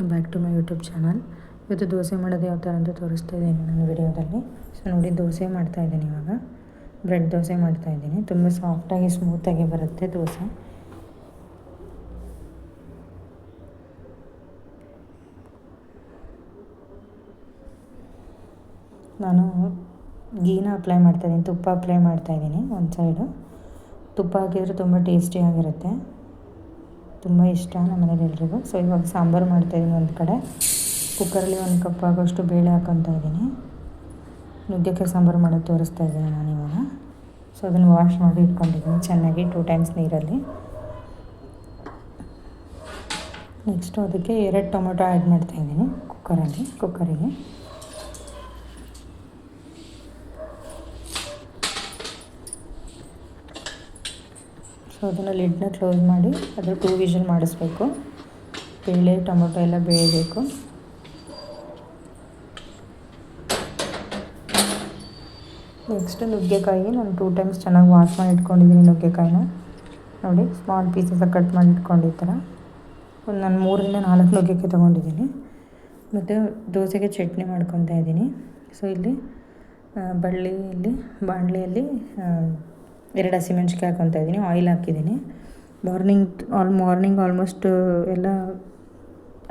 Welcome back to my YouTube channel. ಇವತ್ತು ದೋಸೆ ಮಾಡೋದು ಯಾವ ಥರ ಅಂತ ತೋರಿಸ್ತಾ ಇದ್ದೀನಿ ನಾನು ವಿಡಿಯೋದಲ್ಲಿ. ಸೊ ನೋಡಿ, ದೋಸೆ ಮಾಡ್ತಾಯಿದ್ದೀನಿ. ಇವಾಗ ಬ್ರೆಡ್ ದೋಸೆ ಮಾಡ್ತಾಯಿದ್ದೀನಿ. ತುಂಬ ಸಾಫ್ಟಾಗಿ ಸ್ಮೂತಾಗಿ ಬರುತ್ತೆ ದೋಸೆ. ನಾನು ಗೀನ ಅಪ್ಲೈ ಮಾಡ್ತಾಯಿದ್ದೀನಿ, ತುಪ್ಪ ಅಪ್ಲೈ ಮಾಡ್ತಾಯಿದ್ದೀನಿ ಒಂದು ಸೈಡು. ತುಪ್ಪ ಹಾಕಿದರೆ ತುಂಬ ಟೇಸ್ಟಿಯಾಗಿರುತ್ತೆ, ತುಂಬ ಇಷ್ಟ ನಮ್ಮ ಮನೇಲಿ ಎಲ್ರಿಗೂ. ಸೊ ಇವಾಗ ಸಾಂಬಾರು ಮಾಡ್ತಾಯಿದ್ದೀನಿ. ಒಂದು ಕಡೆ ಕುಕ್ಕರಲ್ಲಿ 1 ಕಪ್ ಆಗೋಷ್ಟು ಬೇಳೆ ಹಾಕ್ಕೊತಾ ಇದ್ದೀನಿ. ನುಗ್ಗೆಕಾಯಿ ಸಾಂಬಾರು ಮಾಡೋದು ತೋರಿಸ್ತಾ ಇದ್ದೀನಿ ನಾನು ಇವಾಗ. ಸೊ ಅದನ್ನು ವಾಶ್ ಮಾಡಿ ಇಟ್ಕೊಂಡಿದ್ದೀನಿ ಚೆನ್ನಾಗಿ 2 ಟೈಮ್ಸ್ ನೀರಲ್ಲಿ. ನೆಕ್ಸ್ಟು ಅದಕ್ಕೆ 2 ಟೊಮೊಟೊ ಆ್ಯಡ್ ಮಾಡ್ತಾಯಿದ್ದೀನಿ ಕುಕ್ಕರಿಗೆ. ಸೊ ಅದನ್ನು ಲಿಡ್ನ ಕ್ಲೋಸ್ ಮಾಡಿ ಅದು 2 ವಿಷಲ್ ಮಾಡಿಸ್ಬೇಕು. ಬೇಳೆ ಟೊಮೊಟೊ ಎಲ್ಲ ಬೇಯಬೇಕು. ನೆಕ್ಸ್ಟ್ ನುಗ್ಗೆಕಾಯಿ ನಾನು 2 ಟೈಮ್ಸ್ ಚೆನ್ನಾಗಿ ವಾಶ್ ಮಾಡಿ ಇಟ್ಕೊಂಡಿದ್ದೀನಿ. ನುಗ್ಗೆಕಾಯಿನ ನೋಡಿ, ಸ್ಮಾಲ್ ಪೀಸಸ್ ಕಟ್ ಮಾಡಿ ಇಟ್ಕೊಂಡಿರ್ತಾರೆ. ನಾನು 3ರಿಂದ 4 ನುಗ್ಗೆಕಾಯಿ ತೊಗೊಂಡಿದ್ದೀನಿ. ಮತ್ತು ದೋಸೆಗೆ ಚಟ್ನಿ ಮಾಡ್ಕೊತಾ ಇದ್ದೀನಿ. ಸೊ ಇಲ್ಲಿ ಬಾಣಲೆಯಲ್ಲಿ 2 ಹಸಿಮೆಣ್ಸಿಕಾಯಿ ಹಾಕ್ಕೊತಾ ಇದ್ದೀನಿ. ಆಯಿಲ್ ಹಾಕಿದ್ದೀನಿ. ಮಾರ್ನಿಂಗ್ ಆಲ್ಮೋಸ್ಟ್ ಎಲ್ಲ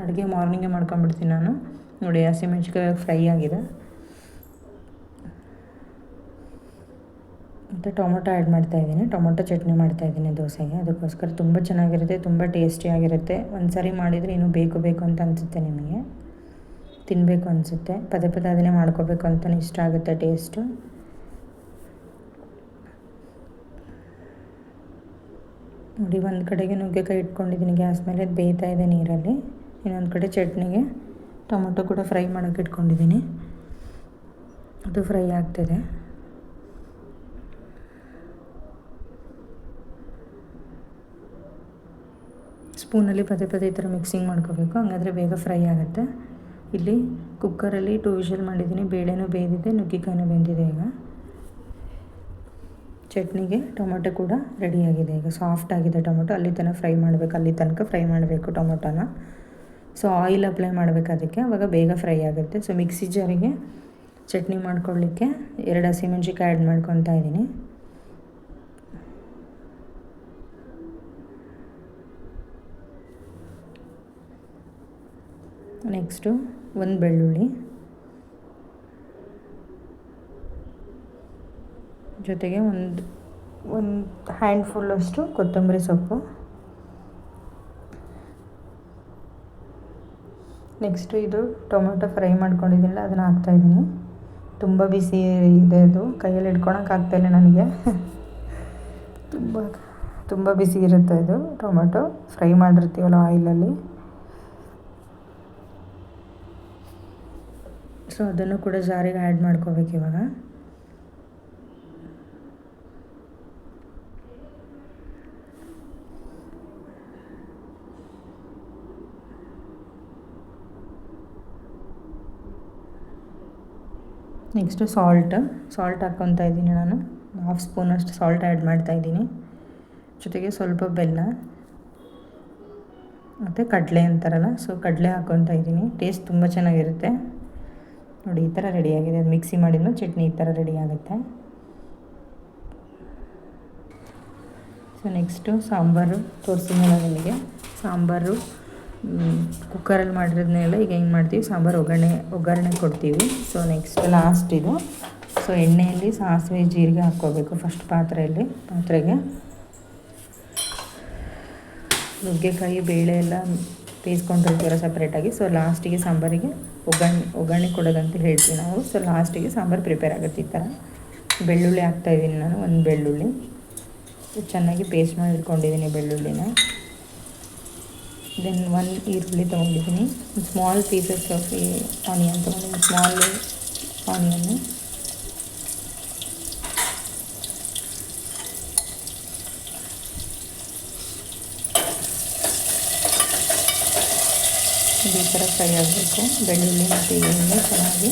ಅಡುಗೆ ಮಾರ್ನಿಂಗೇ ಮಾಡ್ಕೊಂಬಿಡ್ತೀನಿ ನಾನು. ನೋಡಿ, ಹಸಿಮೆಣ್ಸಿಕಾಯಿ ಫ್ರೈ ಆಗಿದೆ. ಮತ್ತು ಟೊಮೊಟೊ ಆ್ಯಡ್ ಮಾಡ್ತಾಯಿದ್ದೀನಿ. ಟೊಮೊಟೊ ಚಟ್ನಿ ಮಾಡ್ತಾಯಿದ್ದೀನಿ ದೋಸೆಗೆ. ಅದಕ್ಕೋಸ್ಕರ ತುಂಬ ಚೆನ್ನಾಗಿರುತ್ತೆ, ತುಂಬ ಟೇಸ್ಟಿಯಾಗಿರುತ್ತೆ. ಒಂದು ಸಾರಿ ಮಾಡಿದರೆ ಇನ್ನೂ ಬೇಕು ಅಂತ ಅನಿಸುತ್ತೆ, ನಿಮಗೆ ತಿನ್ನಬೇಕು ಅನಿಸುತ್ತೆ. ಪದೇ ಅದನ್ನೇ ಮಾಡ್ಕೋಬೇಕು ಅಂತಲೇ ಇಷ್ಟ ಆಗುತ್ತೆ ಟೇಸ್ಟು. ನೋಡಿ, ಒಂದು ಕಡೆಗೆ ನುಗ್ಗೆಕಾಯಿ ಇಟ್ಕೊಂಡಿದ್ದೀನಿ ಗ್ಯಾಸ್ ಮೇಲೆ, ಅದು ಬೇಯ್ತಾ ಇದೆ ನೀರಲ್ಲಿ. ಇನ್ನೊಂದು ಕಡೆ ಚಟ್ನಿಗೆ ಟೊಮೊಟೊ ಕೂಡ ಫ್ರೈ ಮಾಡೋಕ್ಕೆ ಇಟ್ಕೊಂಡಿದ್ದೀನಿ, ಅದು ಫ್ರೈ ಆಗ್ತಿದೆ. ಸ್ಪೂನಲ್ಲಿ ಪದೇ ಈ ಥರ ಮಿಕ್ಸಿಂಗ್ ಮಾಡ್ಕೋಬೇಕು, ಹಂಗಾದರೆ ಬೇಗ ಫ್ರೈ ಆಗುತ್ತೆ. ಇಲ್ಲಿ ಕುಕ್ಕರಲ್ಲಿ 2 ವಿಷಲ್ ಮಾಡಿದ್ದೀನಿ. ಬೇಳೆನೂ ಬೇಯ್ದಿದೆ, ನುಗ್ಗೆಕಾಯಿನೂ ಬೆಂದಿದೆ. ಈಗ ಚಟ್ನಿಗೆ ಟೊಮೊಟೊ ಕೂಡ ರೆಡಿಯಾಗಿದೆ. ಈಗ ಸಾಫ್ಟ್ ಆಗಿದೆ ಟೊಮೊಟೊ. ಅಲ್ಲಿ ತನಕ ಫ್ರೈ ಮಾಡಬೇಕು ಟೊಮೊಟೊನ. ಸೊ ಆಯಿಲ್ ಅಪ್ಲೈ ಮಾಡಬೇಕು ಅದಕ್ಕೆ, ಆವಾಗ ಬೇಗ ಫ್ರೈ ಆಗುತ್ತೆ. ಸೊ ಮಿಕ್ಸಿ ಜಾರಿಗೆ ಚಟ್ನಿ ಮಾಡ್ಕೊಳ್ಳಿಕ್ಕೆ 2 ಹಸಿಮೆಣ್ಸಿಕಾಯಿ ಆ್ಯಡ್ ಮಾಡ್ಕೊತಾ ಇದ್ದೀನಿ. ನೆಕ್ಸ್ಟು 1 ಬೆಳ್ಳುಳ್ಳಿ, ಜೊತೆಗೆ ಒಂದು ಹ್ಯಾಂಡ್ಫುಲ್ಲಷ್ಟು ಕೊತ್ತಂಬರಿ ಸೊಪ್ಪು. ನೆಕ್ಸ್ಟು ಇದು ಟೊಮೊಟೊ ಫ್ರೈ ಮಾಡ್ಕೊಂಡಿದ್ದಿಲ್ಲ, ಅದನ್ನು ಹಾಕ್ತಾಯಿದ್ದೀನಿ. ತುಂಬ ಬಿಸಿ ಇದೆ, ಅದು ಕೈಯಲ್ಲಿ ಹಿಡ್ಕೊಳಕ್ಕಾಗ್ತಾಯಿಲ್ಲ ನನಗೆ. ತುಂಬ ಬಿಸಿ ಇರುತ್ತೆ ಇದು ಟೊಮೊಟೊ ಫ್ರೈ ಮಾಡಿರ್ತೀವಲ್ಲ ಆಯಿಲಲ್ಲಿ. ಸೊ ಅದನ್ನು ಕೂಡ ಜಾರಿಗೆ ಆ್ಯಡ್ ಮಾಡ್ಕೋಬೇಕು ಇವಾಗ. ನೆಕ್ಸ್ಟು ಸಾಲ್ಟ್ ಹಾಕ್ಕೊತಾ ಇದ್ದೀನಿ. ನಾನು 1/2 ಸ್ಪೂನಷ್ಟು ಸಾಲ್ಟ್ ಆ್ಯಡ್ ಮಾಡ್ತಾಯಿದ್ದೀನಿ. ಜೊತೆಗೆ ಸ್ವಲ್ಪ ಬೆಲ್ಲ ಮತ್ತು ಕಡಲೆ ಅಂತಾರಲ್ಲ, ಸೊ ಕಡಲೆ ಹಾಕ್ಕೊತಾ ಇದ್ದೀನಿ. ಟೇಸ್ಟ್ ತುಂಬ ಚೆನ್ನಾಗಿರುತ್ತೆ. ನೋಡಿ, ಈ ಥರ ರೆಡಿಯಾಗಿದೆ. ಅದು ಮಿಕ್ಸಿ ಮಾಡಿದ್ಮೇಲೆ ಚಟ್ನಿ ಈ ಥರ ರೆಡಿ ಆಗುತ್ತೆ. ಸೊ ನೆಕ್ಸ್ಟು ಸಾಂಬಾರು ತೋರಿಸಿದ್ಮೇಲೆ ನಿಮಗೆ ಸಾಂಬಾರು ಕುಕ್ಕರಲ್ಲಿ ಮಾಡಿರೋದನ್ನೆಲ್ಲ ಈಗ ಹೆಂಗೆ ಮಾಡ್ತೀವಿ, ಸಾಂಬಾರು ಒಗ್ಗರಣೆ ಕೊಡ್ತೀವಿ. ಸೊ ನೆಕ್ಸ್ಟ್ ಲಾಸ್ಟ್ ಇದು. ಸೊ ಎಣ್ಣೆಯಲ್ಲಿ ಸಾಸಿವೆ ಜೀರಿಗೆ ಹಾಕ್ಕೋಬೇಕು ಫಸ್ಟ್ ಪಾತ್ರೆಗೆ. ನುಗ್ಗೆಕಾಯಿ ಬೇಳೆ ಎಲ್ಲ ಬೇಯಿಸ್ಕೊಂಡಿರ್ತೀರ ಸಪ್ರೇಟಾಗಿ. ಸೊ ಲಾಸ್ಟಿಗೆ ಸಾಂಬಾರಿಗೆ ಒಗ್ಗರಣೆ ಕೊಡೋದಂತ ಹೇಳ್ತೀವಿ ನಾವು. ಸೊ ಲಾಸ್ಟಿಗೆ ಸಾಂಬಾರು ಪ್ರಿಪೇರ್ ಆಗುತ್ತೆ ಈ ಥರ. ಬೆಳ್ಳುಳ್ಳಿ ಹಾಕ್ತಾಯಿದ್ದೀನಿ ನಾನು, 1 ಬೆಳ್ಳುಳ್ಳಿ ಚೆನ್ನಾಗಿ ಪೇಸ್ಟ್ ಮಾಡಿ ಇಟ್ಕೊಂಡಿದ್ದೀನಿ ಬೆಳ್ಳುಳ್ಳಿನ. ದೆನ್ 1 ಈರುಳ್ಳಿ ತೊಗೊಂಡಿದ್ದೀನಿ. ಸ್ಮಾಲ್ ಪೀಸಸ್ ಆಫ್ ಆನಿಯನ್ ತೊಗೊಂಡಿದ್ದೀನಿ, ಸ್ಮಾಲ್ ಆನಿಯನ್ನು. ಈ ಥರ ಫ್ರೈ ಆಗಬೇಕು ಬೆಳ್ಳುಳ್ಳಿ ಮತ್ತು ಈರುಳ್ಳಿ ಚೆನ್ನಾಗಿ.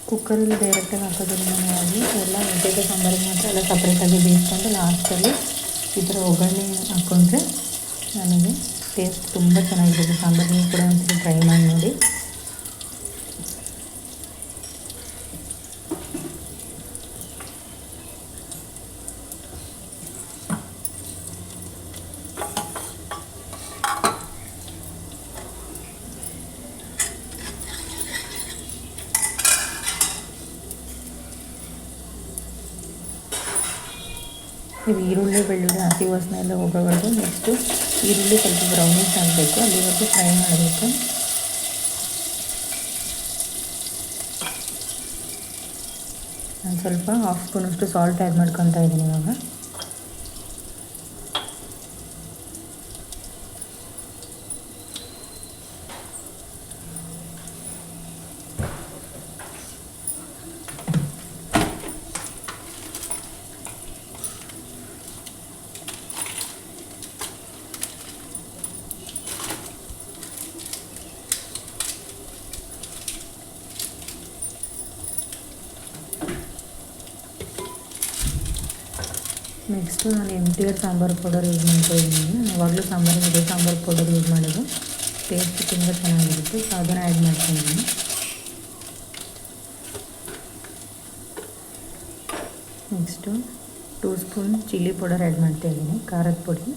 ಕುಕ್ಕರಲ್ಲಿ ಡೈರೆಕ್ಟಾಗಿ ಹಾಕೋದ್ರಿಂದ ಆಗಲಿ ಎಲ್ಲ ನುಗ್ಗೆಕಾಯಿ ಸಾಂಬಾರಿಗೆ ಮಾತ್ರ ಎಲ್ಲ ಸಪ್ರೇಟಾಗಿ ಬೇಯಿಸ್ಕೊಂಡು ಲಾಸ್ಟಲ್ಲಿ ಈ ಥರ ಒಗ್ಗರಣೆ ಹಾಕ್ಕೊಂಡ್ರೆ ನನಗೆ ಟೇಸ್ಟ್ ತುಂಬ ಚೆನ್ನಾಗಿರುತ್ತೆ. ಸಾಂಬಾರು ನೀವು ಕೂಡ ಒಂದ್ಸರಿ ಟ್ರೈ ಮಾಡಿ ನೋಡಿ. ಇದು ಈರುಳ್ಳಿ ಬೆಳ್ಳುಳ್ಳಿ ಹಸಿ ವಾಸನೆ ಎಲ್ಲ ಹೋಗೋವರೆಗೂ ನೆಕ್ಸ್ಟು ಈರುಳ್ಳಿ ಸ್ವಲ್ಪ ಬ್ರೌನಿಶ್ ಆಗಬೇಕು, ಅಲ್ಲಿವರೆಗೂ ಫ್ರೈ ಮಾಡಬೇಕು. ನಾನು ಸ್ವಲ್ಪ ಹಾಫ್ ಸ್ಪೂನಷ್ಟು ಸಾಲ್ಟ್ ಆ್ಯಡ್ ಮಾಡ್ಕೊತಾ ಇದ್ದೀನಿ ಇವಾಗ. ನೆಕ್ಸ್ಟು ನಾನು MTR ಸಾಂಬಾರು ಪೌಡರ್ ಯೂಸ್ ಮಾಡ್ತಾ ಇದ್ದೀನಿ. ನಾನು ಯಾವಾಗಲೂ ಸಾಂಬಾರಿಗೆ ಇದೇ ಸಾಂಬಾರು ಪೌಡರ್ ಯೂಸ್ ಮಾಡೋದು, ಟೇಸ್ಟ್ ತುಂಬ ಚೆನ್ನಾಗಿರುತ್ತೆ. ಸೊ ಅದನ್ನು ಆ್ಯಡ್ ಮಾಡ್ತಾಯಿದ್ದೀನಿ. Next 2 spoon chilli powder add ಮಾಡ್ತಾಯಿದ್ದೀನಿ, ಖಾರದ ಪುಡಿ.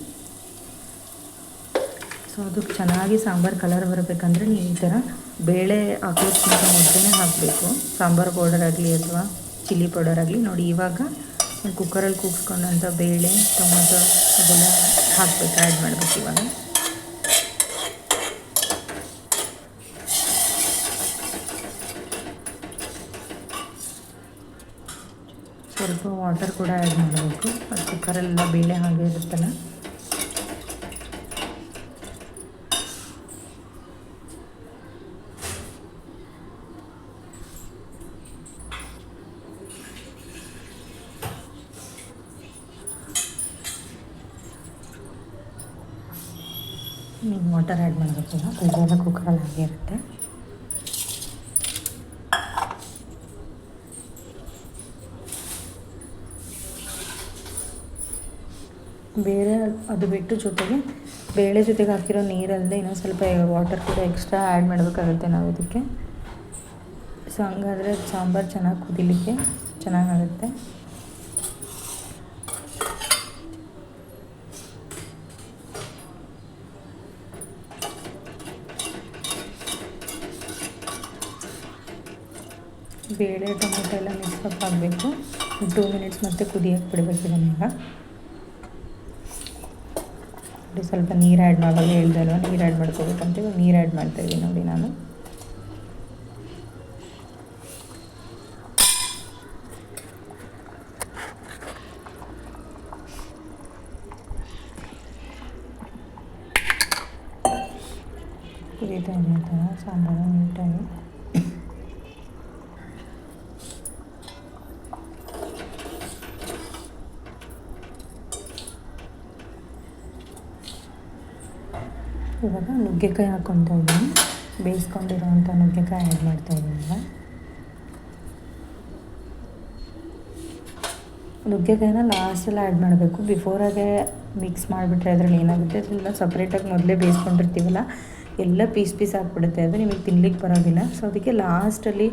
ಸೊ ಅದು ಚೆನ್ನಾಗಿ ಸಾಂಬಾರು ಕಲರ್ ಬರಬೇಕಂದ್ರೆ ನೀವು ಈ ಥರ ಬೇಳೆ ಹಾಕೋದ್ಕಿಂತ ಮೊದಲೇ ಹಾಕಬೇಕು, ಸಾಂಬಾರು ಪೌಡರ್ ಆಗಲಿ ಅಥವಾ ಚಿಲ್ಲಿ ಪೌಡರ್ ಆಗಲಿ. ನೋಡಿ ಇವಾಗ ಕುಕ್ಕರಲ್ಲಿ ಕೂಗಿಸ್ಕೊಂಡಂಥ ಬೇಳೆ ಟೊಮೊಟೊ ಅದೆಲ್ಲ ಹಾಕಬೇಕು, ಆ್ಯಡ್ ಮಾಡಬೇಕು. ಇವಾಗ ಸ್ವಲ್ಪ ವಾಟರ್ ಕೂಡ ಆ್ಯಡ್ ಮಾಡಬೇಕು, ಅದು ಕುಕ್ಕರಲ್ಲೆಲ್ಲ ಬೇಳೆ ಹಾಗೆ ಇರುತ್ತಲ್ಲ. ನೀವು ವಾಟರ್ ಆ್ಯಡ್ ಮಾಡಬೇಕಲ್ಲ, ಬೇರೆ ಕುಕ್ಕರಲ್ಲಿ ಹಾಗೆ ಇರುತ್ತೆ. ಬೇರೆ ಅದು ಬಿಟ್ಟು ಜೊತೆಗೆ ಬೇಳೆ ಜೊತೆಗೆ ಹಾಕಿರೋ ನೀರಲ್ಲದೆ ಇನ್ನೊಂದು ಸ್ವಲ್ಪ ವಾಟರ್ ಕೂಡ ಎಕ್ಸ್ಟ್ರಾ ಆ್ಯಡ್ ಮಾಡಬೇಕಾಗುತ್ತೆ ನಾವು ಇದಕ್ಕೆ. ಸೊ ಹಂಗಾದರೆ ಸಾಂಬಾರು ಚೆನ್ನಾಗಿ ಕುದಿಲಿಕ್ಕೆ ಚೆನ್ನಾಗಾಗುತ್ತೆ. ಬೇಳೆ ಟೊಮೊಟೊ ಎಲ್ಲ ಮಿಕ್ಸಪ್ ಆಗಬೇಕು. 2 ಮಿನಿಟ್ಸ್ ಮತ್ತೆ ಕುದಿಯೋಕ್ಕೆ ಬಿಡಬೇಕು. ಇದನ್ನೀಗ ನೋಡಿ ಸ್ವಲ್ಪ ನೀರು ಆ್ಯಡ್ ಮಾಡೋದು ಹೇಳ್ದಲ್ವ, ನೀರು ಆ್ಯಡ್ ಮಾಡ್ಕೋಬೇಕಂತ. ಇವಾಗ ನೀರು ಆ್ಯಡ್ ಮಾಡ್ತಾಯಿದ್ದೀನಿ ನೋಡಿ ನಾನು. ಕುದೀತಾ ಇದೆ ಥರ ಸಾಂಬಾರು ನೀಟಾಗಿ. ಇವಾಗ ನುಗ್ಗೆಕಾಯಿ ಹಾಕ್ಕೊತಾ ಇದ್ದೀನಿ, ಬೇಯಿಸ್ಕೊಂಡಿರೋವಂಥ ನುಗ್ಗೆಕಾಯಿ ಆ್ಯಡ್ ಮಾಡ್ತಾಯಿದ್ದೀನಿ. ಈಗ ನುಗ್ಗೆಕಾಯಿನ ಲಾಸ್ಟಲ್ಲಿ ಆ್ಯಡ್ ಮಾಡಬೇಕು, ಬಿಫೋರಾಗೆ ಮಿಕ್ಸ್ ಮಾಡಿಬಿಟ್ರೆ ಅದರಲ್ಲಿ ಏನಾಗುತ್ತೆ, ಅದೆಲ್ಲ ಸಪ್ರೇಟಾಗಿ ಮೊದಲೇ ಬೇಯಿಸ್ಕೊಂಡಿರ್ತೀವಲ್ಲ, ಎಲ್ಲ ಪೀಸ್ ಹಾಕ್ಬಿಡುತ್ತೆ, ಅದು ನಿಮಗೆ ತಿನ್ಲಿಕ್ಕೆ ಬರೋದಿಲ್ಲ. ಸೊ ಅದಕ್ಕೆ ಲಾಸ್ಟಲ್ಲಿ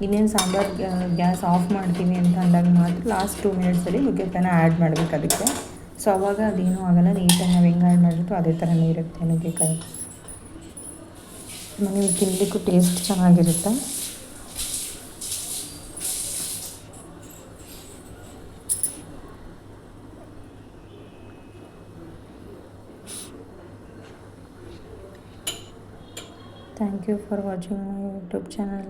ಇನ್ನೇನು ಸಾಂಬಾರು ಗ್ಯಾಸ್ ಆಫ್ ಮಾಡ್ತೀವಿ ಅಂತ ಅಂದಾಗ ಮಾತ್ರ ಲಾಸ್ಟ್ 2 ಮಿನಿಟ್ಸಲ್ಲಿ ನುಗ್ಗೆಕಾಯಿನ ಆ್ಯಡ್ ಮಾಡಬೇಕು ಅದಕ್ಕೆ. ಸೊ ಅವಾಗ ಅದೇನೂ ಆಗೋಲ್ಲ, ನೀಟಾಗಿ ನಾವು ಹೆಂಗೆ ಆ್ಯಡ್ ಮಾಡಿರ್ತೀವೋ ಅದೇ ಥರನೇ ಇರುತ್ತೆ ನುಗ್ಗೆಕಾಯಿ. ನಿಮಗೆ ತಿನ್ನಲಿಕ್ಕೂ ಟೇಸ್ಟ್ ಚೆನ್ನಾಗಿರುತ್ತೆ. Thank you for watching my YouTube channel.